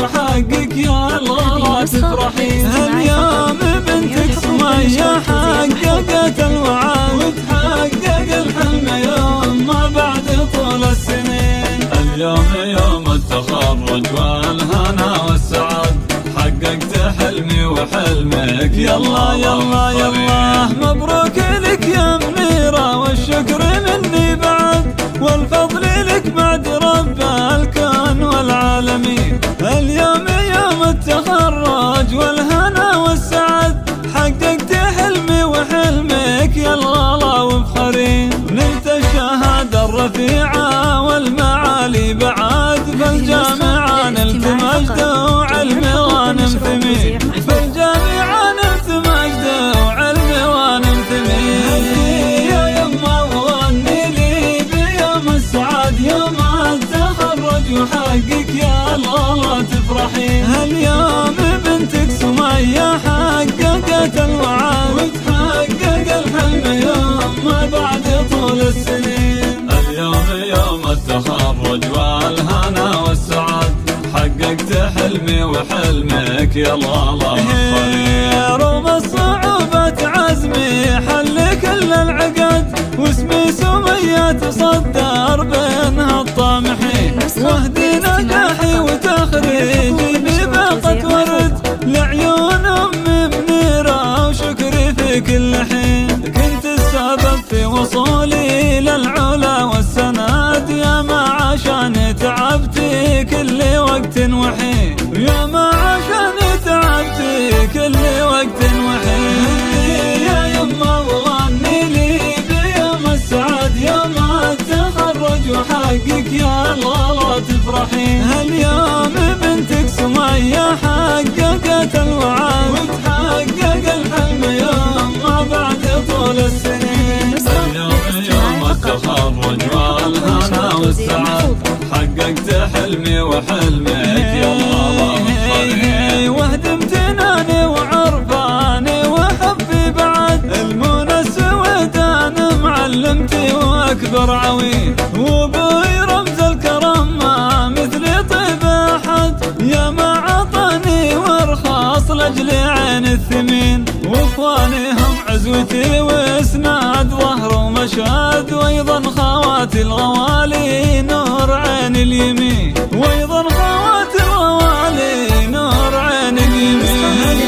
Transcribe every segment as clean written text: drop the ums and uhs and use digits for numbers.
وحقك يا الله تفرحين. هاليوم بنتك سمية حققت الوعد وتحقق الحلم يوم ما بعد طول السنين. اليوم يوم التخرج والهنا والسعد، حققت حلمي وحلمك يلا يلا يلا مبروك لك يا منيرة، والشكر مني بعد والفضل لك بعد رب الكون والعالمين. اليوم يوم التخرج والهنا والسعد، حققت حلمي وحلمك يا الغلا وبخرين. نلت الشهادة الرفيعة والمعالي بعد، فالجامعة نلت مجد وعلم غانم ثمين، فالجامعة نلت مجد وعلم غانم ثمين. يا يما وغني لي بيوم السعد يوم التخرج وحقك يا الله تفرحين. هاليوم بنتك سمية حققت الوعد وتحقق الحلم يوم ما بعد طول السنين. اليوم يوم التخرج والهنا والسعد، حققت حلمي وحلمك يا الغلا رغم الصعوبة عزمي حل كل العقد، واسمي سمية تصدر بينها الطامحين. واهدي نجاحي وتخريجي بباقة ورد لعيون أمي منيرة، وشكري في كل حين. كنت السبب في وصولي للعلا والسناد، يا ما عشان تعبتي كل وقت وحين، يا ما عشان تعبتي كل وقت وحين. يا يما وغني لي بيوم السعد يوم التخرج وحقك يا الله تفرحين. هاليوم بنتك سمية حققت الوعد وتحقق الحلم يوم ما بعد طول السنين. اليوم يوم التخرج والهنا والسعد، حققت حلمي وحلمك يا الله وهد امتناني وعرفاني وحبي بعد، المنى السويدان معلمتي واكبر عوين، وابوي رمز الكرم ما مثلي طيب احد، يا ما عطاني وارخاص لاجل عين الثمين. واخواني هم عزوتي واسناد ظهر ومشهد، وايضا خواتي الغوالي نور عين اليمين، وايضا خواتي الغوالي نور عين اليمين.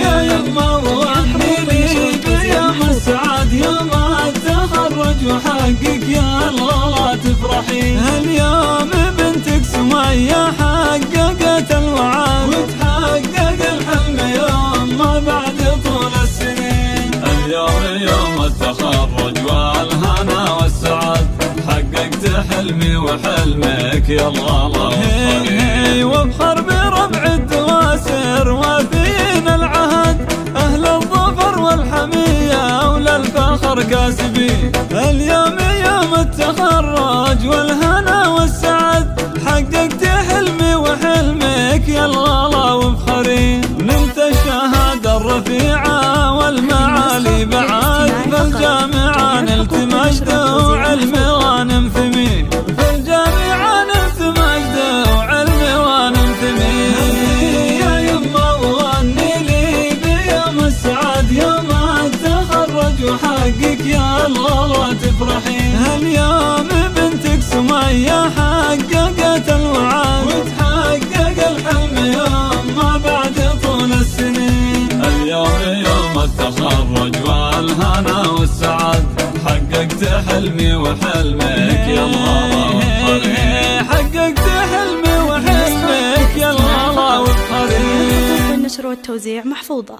يا يما وغني لي بيوم السعد يوم التخرج وحقك يا الله تفرحين. هاليوم بنتك سمية حققت الوعد وتحقق الحلم يوم ما بعد طول السنين. اليوم يوم التخرج والهنا والسعد، حققت حلمي وحلمك يا الغلا وبخر بربع الدواسر وافين العهد، أهل الظفر والحمية وللفخر كاسبين. اليوم يوم التخرج والهنا والسعد، حققت حلمي وحلمك يا الغلا وبخرين. نلت الشهادة الرفيعة والمعالي بعد، فالجامعة نلت مجد وعلم غانم ثمين، فالجامعة نلت مجد وعلم غانم ثمين. يا يما وغني لي بيوم السعد يوم التخرج وحقك يا الله تفرحين. هاليوم بنتك سمية حققت الوعد وتحقق الحلم يوم ما بعد طول السنين. اليوم يوم التخرج والهنا والسعد، حققت حلمي وحلمك يا الغلا حققت حلمي وحلمك يا الغلا وبخرين. النشر والتوزيع محفوظة.